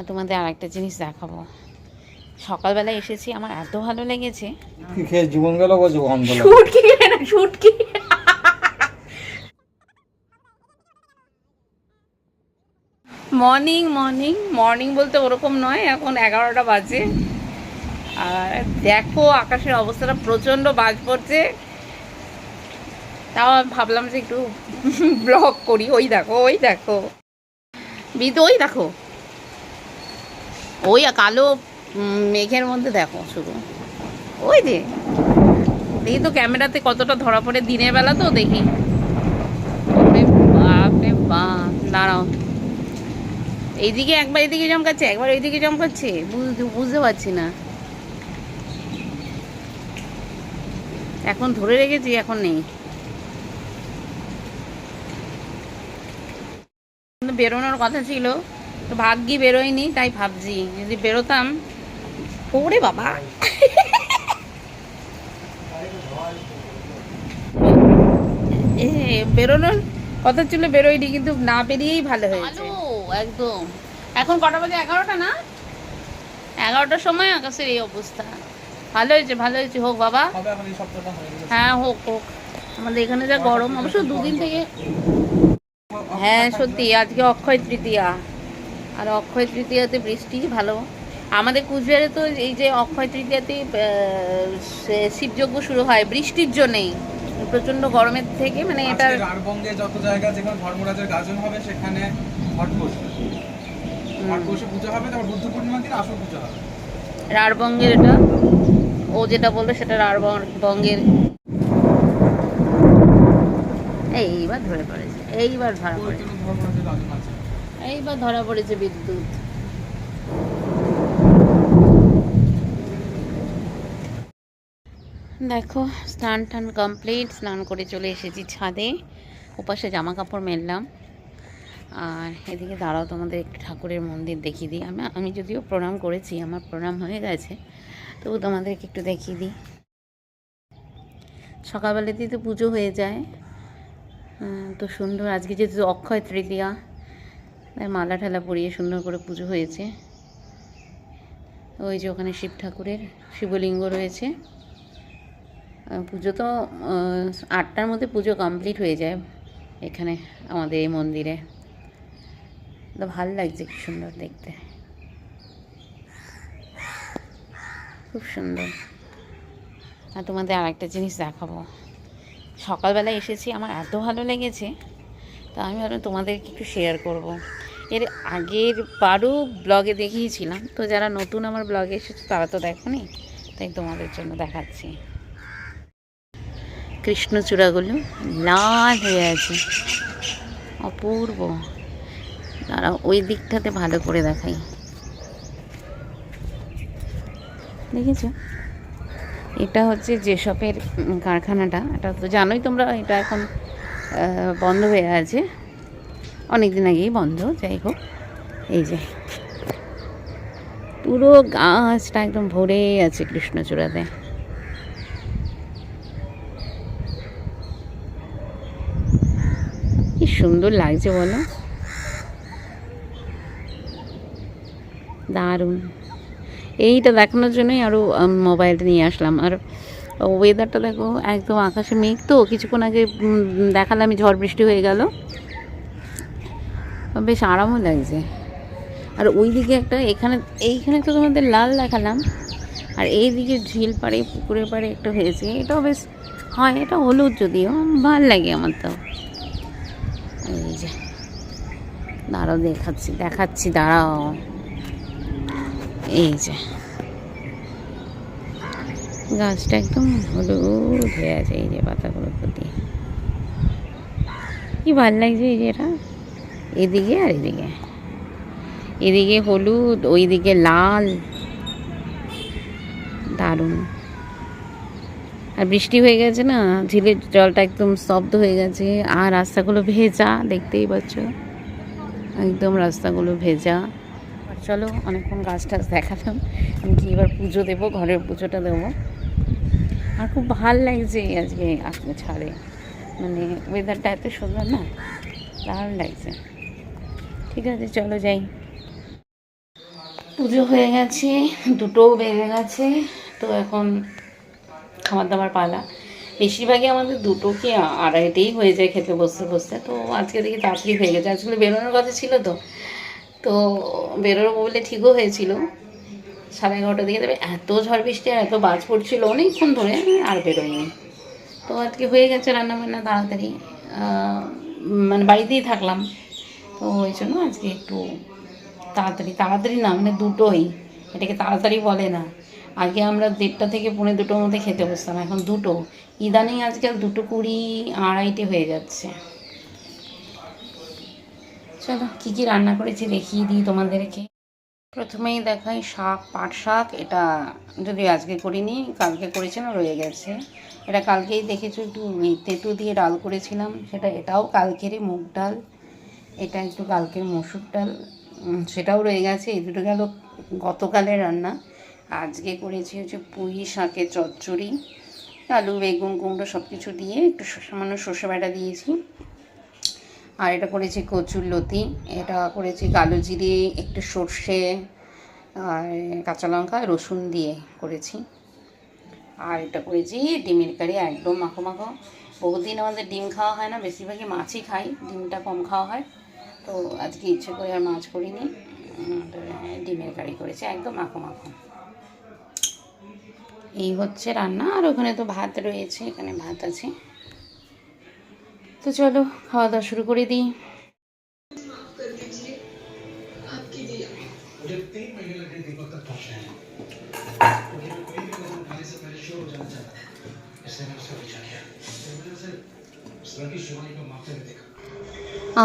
আর তোমাদের আর একটা জিনিস দেখাবো। সকালবেলা এসেছি, আমার এত ভালো লেগেছে। কি খেয়ে জীবন গেল গো জীবন গেল। শুটকি না শুটকি। মর্নিং মর্নিং মর্নিং বলতে ওরকম নয়, এখন 11টা বাজে। আর দেখো আকাশের অবস্থাটা, প্রচণ্ড বাজ পড়ছে। তাও ভাবলাম যে একটু ব্লগ করি। ওই দেখো ওই দেখো বিদ্যু, ওই দেখো ওই কালো মেঘের মধ্যে দেখো শুধু ওই যে। দেখি তো ক্যামেরাতে কতটা ধরা পড়ে, দিনের বেলা তো দেখি। বাপরে বাপ, দাঁড়াও। এইদিকে একবার এদিকে চমকাচ্ছে, একবার ওইদিকে চমকাচ্ছে, বুঝতে পারছি না। এখন ধরে রেখেছি, এখন নেই। বেরোনোর কথা ছিল, তো ভাগ্যি বেরোয়নি, তাই ভাবছি যদি বেরোতাম। ওরে বাবা, বেরোনোর কথা ছিল, বেরোয়নি, কিন্তু না বেরিয়েই ভালো হয়েছে একদম। এখন কটা বাজে? 11টা না? 11টার সময় আকাশের এই অবস্থা। ভালো হয়েছে ভালো হয়েছে, হোক বাবা। হ্যাঁ হোক হোক। আমাদের এখানে যা গরম, অবশ্য দুদিন থেকে। হ্যাঁ সত্যি, আজকে অক্ষয় তৃতীয়া, আর অক্ষয় তৃতীয়াতে বৃষ্টি ভালো। আমাদের কুচবিহারে তো এই যে অক্ষয় তৃতীয়াতে শিবযজ্ঞ শুরু হয় বৃষ্টির জন্যেই, প্রচন্ড গরমের থেকে। মানে এটা রাঢ়বঙ্গে যত জায়গা যেখানে ধর্মরাজের গাজন হবে সেখানে ঘট বসবে, ঘট বসে পুজো হবে। তারপর বুদ্ধ পূর্ণিমার দিন আসল পুজো হবে রাঢ়বঙ্গের। এটা ও যেটা বলবে সেটা রাঢ়বঙ্গের। এইবার ধরে পড়েছে, এইবার ধরা পড়েছে, ধর্মরাজের গাজন আছে। এইবার ধরা পড়েছে বিদ্যুৎ। দেখো স্নান টান কমপ্লিট, স্নান করে চলে এসেছি ছাদে। ওপাশে জামা কাপড় মেললাম। আর এদিকে দাঁড়াও, তোমাদের একটু ঠাকুরের মন্দির দেখিয়ে দিই। আমি যদিও প্রণাম করেছি, আমার প্রণাম হয়ে গেছে, তবু তোমাদেরকে একটু দেখিয়ে দিই। সকালবেলাতেই তো পুজো হয়ে যায়, তো সুন্দর। আজকে যেহেতু অক্ষয় তৃতীয়া, তাই মালা ঠালা পরিয়ে সুন্দর করে পুজো হয়েছে। ওই যে ওখানে শিব ঠাকুরের শিবলিঙ্গ রয়েছে। পুজো তো 8টার মধ্যে পুজো কমপ্লিট হয়ে যায় এখানে আমাদের এই মন্দিরে। তো ভালো লাগছে, কি সুন্দর দেখতে, খুব সুন্দর। আর তোমাদের আর একটা জিনিস দেখাবো। সকালবেলা এসেছি, আমার এত ভালো লেগেছে, তা আমি ভাবলাম তোমাদেরকে একটু শেয়ার করব। এর আগের বারও ব্লগে দেখিয়েছিলাম, তো যারা নতুন আমার ব্লগে এসেছে তারা তো দেখোনি, তাই তোমাদের জন্য দেখাচ্ছি। কৃষ্ণচূড়াগুলো লাল হয়ে আছে, অপূর্ব। তারা ওই দিকটাতে ভালো করে দেখাই, দেখেছ? এটা হচ্ছে যেসবের কারখানাটা, এটা তো জানোই তোমরা, এটা এখন বন্ধ হয়ে আছে, অনেক দিন আগেই বন্ধ। যাই হোক, এই যে পুরো গাছটা একদম ভরে আছে কৃষ্ণচূড়াতে। কি সুন্দর লাগছে বলো, দারুণ। এইটা দেখানোর জন্যই আরও মোবাইলটা নিয়ে আসলাম। আর ওয়েদারটা দেখো, একদম আকাশে মেঘ, তো কিছুক্ষণ আগে দেখালাম ঝড় বৃষ্টি হয়ে গেল, বেশ আরামও লাগছে। আর ওই দিকে একটা, এইখানে তো তোমাদের লাল দেখালাম, আর এই দিকে ঝিল পাড়ে পুকুরের পাড়ে একটা হয়েছে, এটাও বেশ হয়, এটা হলুদ, যদিও ভাল লাগে আমার। তো এই যে দাঁড়াও দেখাচ্ছি দাঁড়াও। এই যে গাছটা একদম হলুদ হয়ে আছে, এই যে পাতাগুলোর প্রতি কি ভাল লাগছে। এই যে এটা এদিকে, আর এদিকে হলুদ, ওইদিকে লাল, দারুণ। আর বৃষ্টি হয়ে গেছে না, ঝিলের জলটা একদম স্তব্ধ হয়ে গেছে, আর রাস্তাগুলো ভেজা, দেখতেই পাচ্ছ, একদম রাস্তাগুলো ভেজা। চলো, অনেকক্ষণ গাছ টাছ দেখালাম, আমি কি এবার পুজো দেবো, ঘরের পুজোটা দেবো। আর খুব ভাল লাগছে আজকে আসলে ছাড়ে, মানে ওয়েদারটা এত সুন্দর না, দারুণ লাগছে। ঠিক আছে চলো যাই। পুজো হয়ে গেছে, 2টোও বেজে গেছে। তো এখন খাবার দাবার পালা। বেশিরভাগই আমাদের 2টো কি 2:30 হয়ে যায় খেতে বসতে বসতে। তো আজকে দেখি তাড়াতাড়ি হয়ে গেছে। আজকে বেরোনোর কথা ছিল, তো বেরোবো বলে ঠিকও হয়েছিল 11:30 দিকে। তবে এত ঝড় বৃষ্টি আর এত বাজ পড়ছিল অনেকক্ষণ ধরে, আর বেরোয়নি। তো আজকে হয়ে গেছে রান্নাবান্না তাড়াতাড়ি, মানে বাড়িতেই থাকলাম, তো ওই জন্য আজকে একটু তাড়াতাড়ি না, মানে 2টোই, এটাকে তাড়াতাড়ি বলে না। আগে আমরা 1:30 থেকে 1:45-2টোর মধ্যে খেতে বসতাম, এখন 2টো। ইদানিং আজকাল 2:20, 2:30 হয়ে যাচ্ছে। চলো কী কী রান্না করেছি দেখিয়ে দিই তোমাদেরকে। প্রথমেই দেখাই শাক, পাট শাক। এটা যদি আজকে করিনি, কালকে করেছিলাম, রয়ে গেছে। এটা কালকেই দেখেছো, একটু তেঁতু দিয়ে ডাল করেছিলাম, এটাও কালকেরই মুগ ডাল। এটা একটু কালকের মসুর ডাল, সেটাও রয়ে গেছে। এই দুটো গেল গতকালের রান্না। আজকে করেছি হচ্ছে পুঁই শাকের চচ্চড়ি, আলু, বেগুন, কুমড়ো সব কিছু দিয়ে একটু সামান্য সর্ষে বাটা দিয়েছি। আর এটা করেছি কচুর লতি, এটা করেছি কালো জিরে, একটু সর্ষে আর কাঁচা লঙ্কা, রসুন দিয়ে করেছি। আর এটা করেছি ডিমের কারি, একদম মাখো মাখো। বহুদিন আমাদের ডিম খাওয়া হয় না, বেশিরভাগই মাছই খাই, ডিমটা কম খাওয়া হয়। তো আজকে ইচ্ছে করে আর মাছ করিনি, ডিমের কারি করেছি, একদম মাখো মাখো। এই হচ্ছে রান্না। আর ওখানে তো ভাত রয়েছে, এখানে ভাত আছে। তো চলো খাওয়া দাওয়া শুরু করে দিই।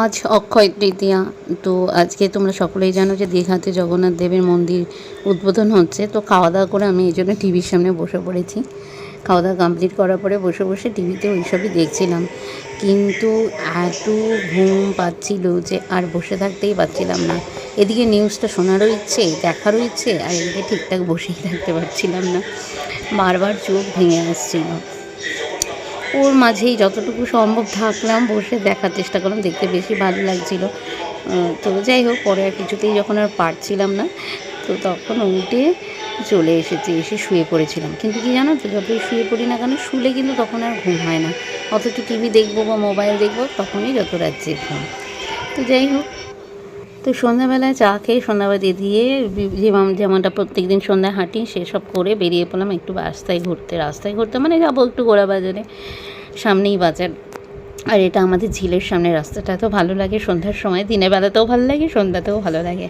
আজ অক্ষয় তৃতীয়া। তো আজকে তোমরা সকলেই জানো যে দীঘাতে জগন্নাথ দেবের মন্দির উদ্বোধন হচ্ছে। তো খাওয়া দাওয়া করে আমি এই জন্য টিভির সামনে বসে পড়েছি। খাওয়া দাওয়া কমপ্লিট করার পরে বসে বসে টিভিতে ওইসবই দেখছিলাম, কিন্তু এত ঘুম পাচ্ছিল যে আর বসে থাকতেই পারছিলাম না। এদিকে নিউজটা শোনারও ইচ্ছে, দেখারও ইচ্ছে, আর এদিকে ঠিকঠাক বসেই থাকতে পারছিলাম না, বারবার চোখ ভেঙে আসছিল। ওর মাঝেই যতটুকু সম্ভব থাকলাম, বসে দেখার চেষ্টা করলাম, দেখতে বেশি ভালো লাগছিল। তো যাই হোক, পরে আর কিছুতেই যখন আর পারছিলাম না, তো তখন উঠে চলে এসে শুয়ে পড়েছিলাম। কিন্তু কি জানো তো, যতই শুয়ে পড়ি না কেন, শুলে কিন্তু তখন আর ঘুম হয় না। অথচ টিভি দেখবো বা মোবাইল দেখবো, তখনই যত রাজ্যে ঘুম। তো যাই হোক, তো সন্ধ্যাবেলায় চা খেয়ে সন্ধ্যাবাতি দিয়ে যেমনটা প্রত্যেক দিন সন্ধ্যায় হাঁটি, সেসব করে বেরিয়ে পড়লাম একটু রাস্তায় ঘুরতে মানে যাবো একটু গোড়া বাজারে, সামনেই বাজার। আর এটা আমাদের ঝিলের সামনে, রাস্তাটা তো ভালো লাগে সন্ধ্যার সময়, দিনের বেলাতেও ভালো লাগে, সন্ধ্যাতেও ভালো লাগে।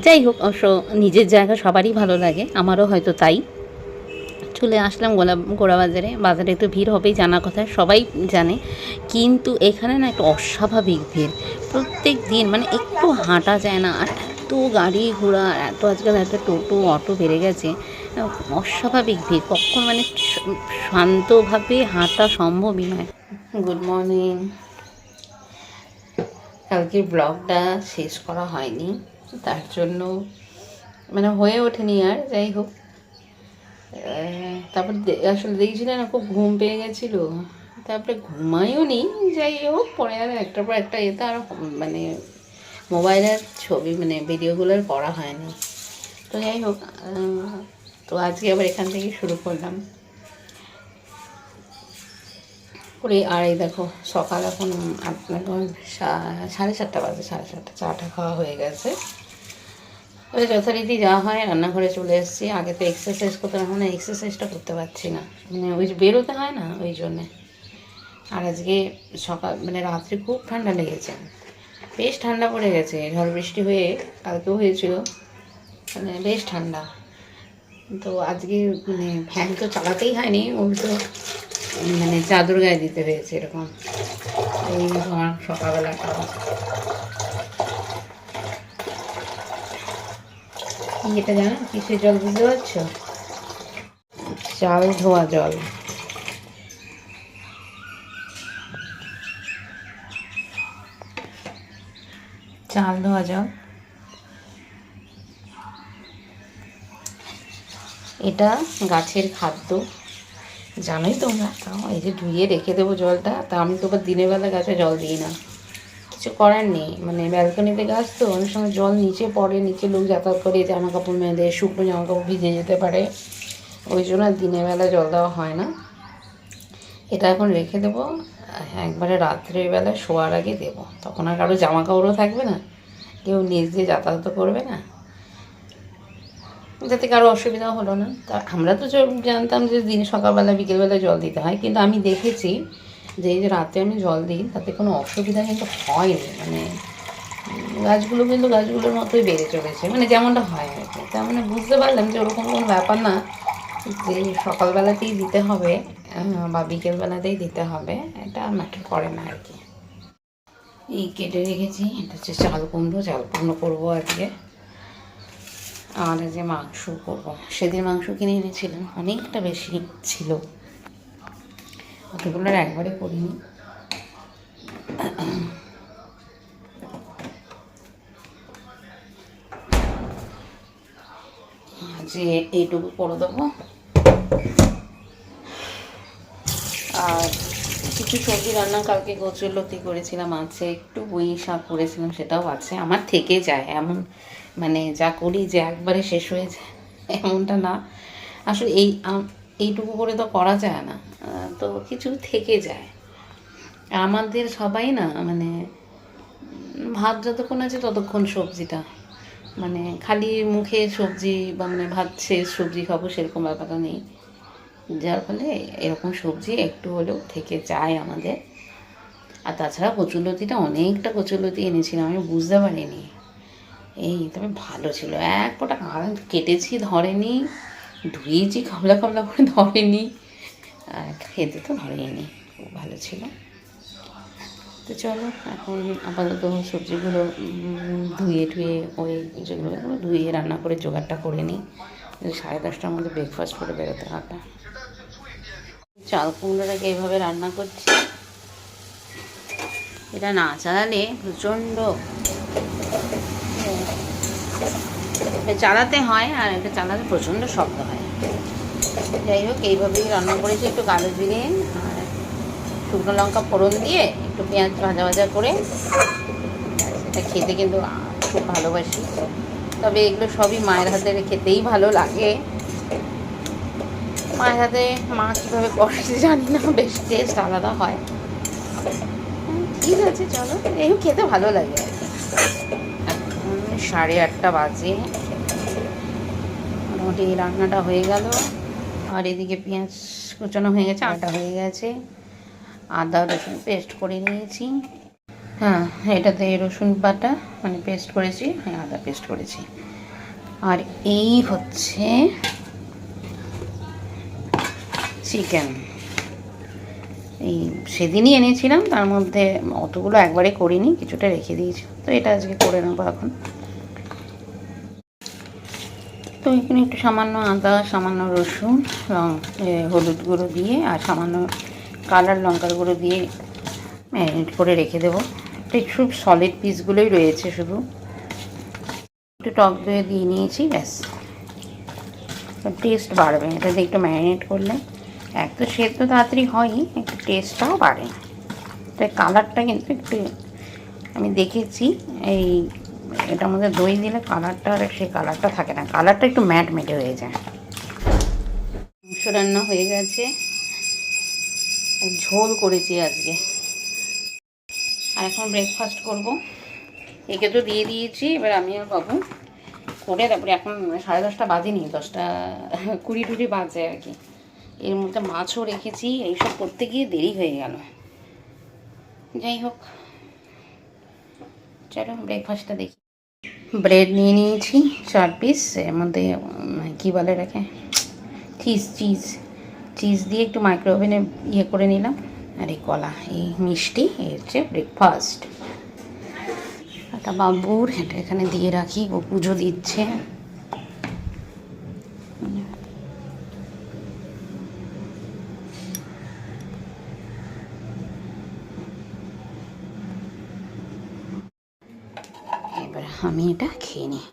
যাই হোক, অবশ্য নিজের জায়গা সবারই ভালো লাগে, আমারও হয়তো তাই। চলে আসলাম গোড়া বাজারে তো ভিড় হবেই, জানা কথা, সবাই জানে। কিন্তু এখানে না একটা অস্বাভাবিক ভিড় প্রত্যেক দিন, মানে একটু হাঁটা যায় না। আর এত গাড়ি ঘোড়া, আজকাল এত টোটো অটো বেড়ে গেছে, অস্বাভাবিক ভিড়। কখন মানে শান্তভাবে হাঁটা সম্ভবই নয়। Good morning. কালকের ব্লগটা শেষ করা হয়নি, তার জন্য মানে হয়ে ওঠেনি আর। যাই হোক, তারপর আসলে দেখছিলেন না, খুব ঘুম পেয়ে গেছিলো, তারপরে ঘুমাইও নি। যাই হোক, পরে আর একটার পর একটা এতে আর মানে মোবাইলের ছবি মানে ভিডিওগুলো আর করা হয়নি। তো যাই হোক, তো আজকে আবার এখান থেকে শুরু করলাম করে। আর এই দেখো, সকাল এখন আপনার 7:30 বাজে, 7:30, চাটা খাওয়া হয়ে গেছে। তবে যথারীতি যা হয়, রান্নাঘরে চলে এসেছি। আগে তো এক্সারসাইজ করতাম, এখন এক্সারসাইজটা করতে পারছি না, মানে ওই বেরোতে হয় না, ওই জন্যে। আর আজকে সকাল মানে রাত্রে খুব ঠান্ডা লেগেছে, বেশ ঠান্ডা পড়ে গেছে, ঝড় বৃষ্টি হয়ে কালকেও হয়েছিল, মানে বেশ ঠান্ডা। তো আজকে মানে ফ্যান তো চালাতেই হয়নি, উল্টো মানে চাদর গায়ে দিতে হয়েছে এরকম। এই আমার সকালবেলাটা কি, এটা জানো কিসের জল বুঝতে পারছো? চাল ধোয়া জল। চাল ধোয়া জল, এটা গাছের খাদ্য, জানোই তোমরা। তাও এই যে ধুয়ে রেখে দেবো জলটা, তা আমি তো আবার দিনের বেলা গাছে জল দিই না, কিছু করার নেই, মানে ব্যালকনিতে গাছ তো অনেক সময় জল নিচে পড়ে, নিচে লোক যাতায়াত করে, জামা কাপড় মেলে, শুকনো জামা কাপড় ভিজে যেতে পারে, ওই জন্য আর দিনের বেলা জল দেওয়া হয় না। এটা এখন রেখে দেবো, একবারে রাত্রেবেলা শোয়ার আগে দেবো, তখন আর কারো জামা কাপড়ও থাকবে না, কেউ নিচ দিয়ে যাতায়াত করবে না, যাতে কারো অসুবিধা হলো না। তা আমরা তো জানতাম যে দিন সকালবেলা বিকেলবেলা জল দিতে হয়, কিন্তু আমি দেখেছি যে এই যে রাতে আমি জল দিই তাতে কোনো অসুবিধা কিন্তু হয়নি, মানে গাছগুলো কিন্তু গাছগুলোর মতোই বেড়ে চলেছে, মানে যেমনটা হয় আর কি। তার মানে বুঝতে পারলাম যে ওরকম কোনো ব্যাপার না যে সকালবেলাতেই দিতে হবে বা বিকেলবেলাতেই দিতে হবে, এটা ম্যাটার করে না আর কি। এই কেটে রেখেছি, এটা হচ্ছে চাল কুমড়ো করবো আজকে। আর যে মাংস করবো, সেদিন মাংস কিনে এনেছিলাম, অনেকটা বেশি ছিল, অতগুলোর একবারে করিনি। যে এইটুকু করে দেবো, আর কিছু সবজি রান্না কালকে কচুরলতি করেছিলাম আছে, একটু পুঁই শাক করেছিলাম সেটাও আছে, আমার থেকে যায় এমন, মানে যা করি যে একবারে শেষ হয়ে যায় এমনটা না, আসলে এইটুকু করে তো করা যায় না, তো কিছু থেকে যায়। আমাদের সবাই না, মানে ভাত যতক্ষণ আছে ততক্ষণ সবজিটা, মানে খালি মুখে সবজি বা মানে ভাত শেষ সবজি খাবো সেরকম ব্যাপারটা নেই, যার ফলে এরকম সবজি একটু হলেও থেকে যায় আমাদের। আর তাছাড়া কচুরলতিটা অনেকটা কচুরলতি এনেছিলাম, আমি বুঝতে পারিনি, এই তবে ভালো ছিল, এক ফোঁটা কেটেছি ধরেনি, ধুয়েছি খাবলা খাবলা করে ধরেনি, আর খেতে তো ধরেনি, খুব ভালো ছিল। তো চলো এখন আপাতত সবজিগুলো ধুয়ে টুয়ে ওই যেগুলো ধুয়ে রান্না করে জোগাড়টা করে নিই, 10:30টার মধ্যে ব্রেকফাস্ট করে বেরোতে হবে। চাল কুমড়োটাকে এইভাবে রান্না করছি, এটা না চালালে প্রচণ্ড চালাতে হয়, আর এটা চালালে প্রচণ্ড শব্দ হয়। যাই হোক এইভাবেই রান্না করেছি, একটু কালো জিরে আর শুকনো লঙ্কা ফোড়ন দিয়ে একটু পেঁয়াজ ভাজা ভাজা করে, এটা খেতে কিন্তু খুব ভালোবাসি। তবে এগুলো সবই মায়ের হাতের, খেতেই ভালো লাগে, মায়ের হাতে মা কীভাবে করে জানি না, বেশ টেস্ট আলাদা হয়। ঠিক আছে চলো, এই খেতে ভালো লাগে আর কি। এখন 8:30 বাজে, মোটামুটি রান্নাটা হয়ে গেল, আর এদিকে পেঁয়াজ কুচানো হয়ে গেছে, আটা হয়ে গেছে, আদা রসুন পেস্ট করে নিয়েছি, হ্যাঁ এটাতে রসুন বাটা মানে পেস্ট করেছি, হ্যাঁ আদা পেস্ট করেছি। আর এই হচ্ছে চিকেন, এই সেদিনই এনেছিলাম, তার মধ্যে অতগুলো একবারে করিনি, কিছুটা রেখে দিয়েছি, তো এটা আজকে করে নেবো এখন। তো এখানে একটু সামান্য আদা, সামান্য রসুন, হলুদ গুঁড়ো দিয়ে আর সামান্য কালার লঙ্কার গুঁড়ো দিয়ে ম্যারিনেট করে রেখে দেবো। এটা খুব সলিড পিসগুলোই রয়েছে, শুধু একটু টক দই দিয়ে নিয়েছি, ব্যাস টেস্ট বাড়বে এটা দিয়ে একটু ম্যারিনেট করলে, এক তো সেদ্ধ তাড়াতাড়ি হয়ই, একটু টেস্টটাও বাড়ে, তাই কালারটা কিন্তু একটু আমি দেখেছি, এই এটার মধ্যে দই দিলে কালারটা আর সেই কালারটা থাকে না, কালারটা একটু ম্যাট মেটে হয়ে যায়। মাংস রান্না হয়ে গেছে, ঝোল করেছি আজকে, আর এখন ব্রেকফাস্ট করব। একে তো দিয়ে দিয়েছি, এবার আমি আর বাবু করে তারপরে, এখন 10:30 বাজেনি, 10:20 বাজে আর কি, এর মধ্যে মাছও রেখেছি, এইসব করতে গিয়ে দেরি হয়ে গেল। যাই হোক চলো ব্রেকফাস্টটা দেখি। ব্রেড নিয়ে নিয়েছি 4 পিস, এর মধ্যে কী বলে এটাকে, চিজ দিয়ে একটু মাইক্রো ওভেনে ইয়ে করে নিলাম, আর এই কলা, এই মিষ্টি, এই হচ্ছে ব্রেকফাস্ট। একটা বাবুর, এটা এখানে দিয়ে রাখি, ও পুজো দিচ্ছে। এবার আমি এটা খেয়ে নিই।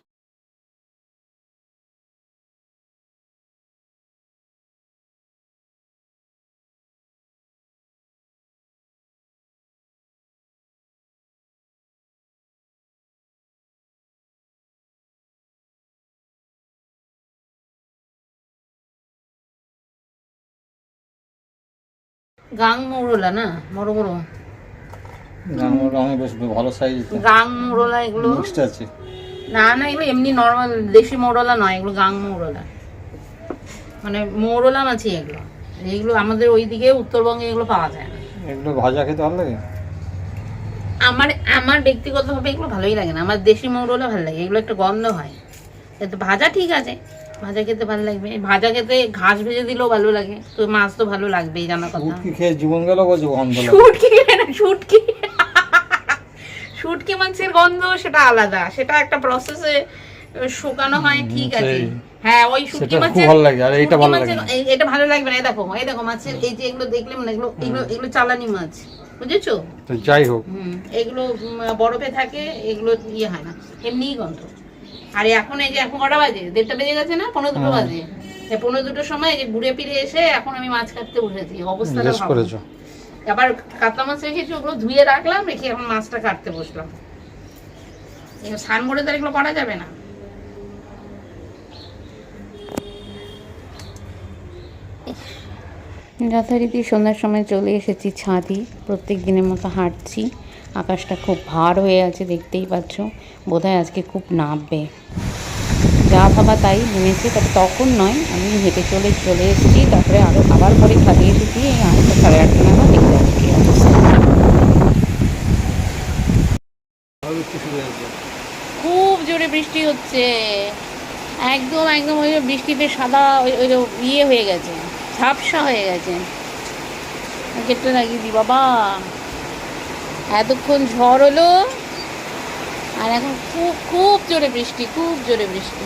গাং মৌরলা না, বড় বড় গাঙগুলো অনেক বেশ ভালো সাইজ, গাং মৌরলা এগুলো। মিক্সড আছে। না না, এগুলো এমনি নর্মাল দেশি মৌরলা নয়, এগুলো গাং মৌরলা, মানে মৌরলা মাছি এগুলো। এগুলো আমাদের ওইদিকে উত্তরবঙ্গে এগুলো পাওয়া যায় না। এগুলো ভাজা খেতে ভালো লাগে। আমার আমার ব্যক্তিগতভাবে এগুলো ভালোই লাগে না, আমার দেশি মৌরলা ভালো লাগে, এগুলো একটা গন্ধ হয়। কিন্তু ভাজা ঠিক আছে, ভাজা খেতে ভালো লাগবে, ভাজা খেতে ঘাস ভেজে দিলেও ভালো লাগে, তো মাছ তো ভালো লাগবেই, জানা কথা। শুটকি খেয়ে জীবন গেল বলছে গন্ধ লাগে। শুটকি না, শুটকি শুটকি মাছের গন্ধ সেটা আলাদা, সেটা একটা প্রসেসে শুকানো হয়, ঠিক আছে। হ্যাঁ, ওই শুটকি সেটা খুব মাছের, ভালো লাগে, আর এইটা ভালো লাগে না। এটা ভালো লাগবে না। এই দেখো মাছের এই যে এগুলো দেখলে মানে এগুলো এগুলো এগুলো চালানি মাছ, বুঝেছো? তো যাই হোক, এগুলো বরফে থাকে, এগুলো ইয়ে হয় না, এমনিই গন্ধ। আর এখন এই যে এখন কটা বাজে, 1:30 বেজে গেছে না, 1:45 বাজে। 1:45 সময় এই যে ঘুরে ফিরে এসে এখন আমি মাছ কাটতে বসেছি, অবস্থাটা বেশ ভালো। করেছো। আবার কাতলা মাছ রেখেছি, ওগুলো ধুয়ে রাখলাম, রেখে এখন মাছটা কাটতে বসলাম। স্নান করে তো এগুলো করা যাবে না। যথারীতি সন্ধ্যার সময় চলে এসেছি ছাদে, প্রত্যেক দিনের মতো হাঁটছি। আকাশটা খুব ভার হয়ে আছে, দেখতেই পাচ্ছ, বোধহয় আজকে খুব নামবে। যা ভাবা তাই নেমেছে, তবে তখন নয়, আমি হেঁটে চলে এসেছি। তারপরে আবার পরে ছাদে এসেছি, এই 8টা 8:30 নাগাদ, দেখতে পাচ্ছি কী অবস্থা। খুব জোরে বৃষ্টি হচ্ছে, একদম একদম ওই বৃষ্টিতে সাদা ওই ওই ইয়ে হয়ে গেছে, ঝাপসা হয়ে গেছে। গেটটা লাগিয়ে দি বাবা, এতক্ষণ ঝড় হলো আর এখন খুব খুব জোরে বৃষ্টি, খুব জোরে বৃষ্টি।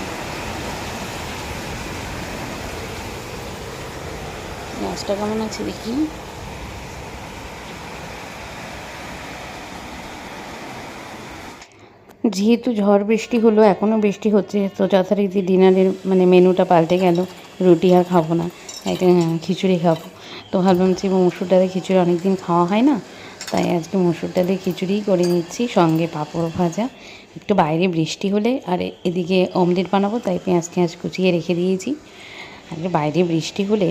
গাছটা কেমন আছে দেখি। যেহেতু ঝড় বৃষ্টি হলো, এখনও বৃষ্টি হচ্ছে, তো যথারীতি ডিনারের মানে মেনুটা পাল্টে গেল। রুটি আর খাবো না, একটা খিচুড়ি খাবো। তো ভাবলাম যে মসুর ডালের খিচুড়ি অনেক দিন খাওয়া হয় না, তাই আজকে মসুর ডালের খিচুড়িই করে নিচ্ছি, সঙ্গে পাঁপড় ভাজা। একটু বাইরে বৃষ্টি হলে আর এদিকে অমলেট বানাবো, তাই পেঁয়াজ কুচিয়ে রেখে দিয়েছি। আর বাইরে বৃষ্টি হলে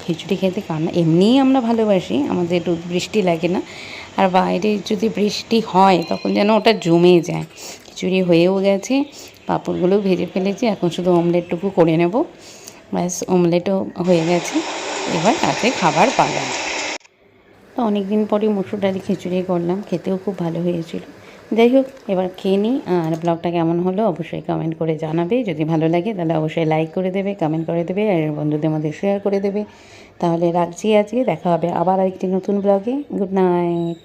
খিচুড়ি খেতে কান্না, এমনিই আমরা ভালোবাসি, আমাদের বৃষ্টি লাগে না, আর বাইরে যদি বৃষ্টি হয় তখন যেন ওটা জমে যায়। খিচুড়ি হয়েও গেছে, পাঁপড়গুলোও ভেজে ফেলেছি, এখন শুধু অমলেটটুকু করে নেব, ব্যাস অমলেটও হয়ে গেছে। এবার রাতে খাবার পালা। তো অনেক দিন পরে মসুর ডালি খিচুড়ি করলাম, খেতেও খুব ভালো হয়েছিল। যাই হোক, এবার খেয়ে নিই। আর ব্লগটা কেমন হলো অবশ্যই কমেন্ট করে জানাবে। যদি ভালো লাগে তাহলে অবশ্যই লাইক করে দেবে, কমেন্ট করে দেবে, আর বন্ধুদের মধ্যে শেয়ার করে দেবে। তাহলে রাখছি আজকে, দেখা হবে আবার আরেকটি নতুন ব্লগে। Good night.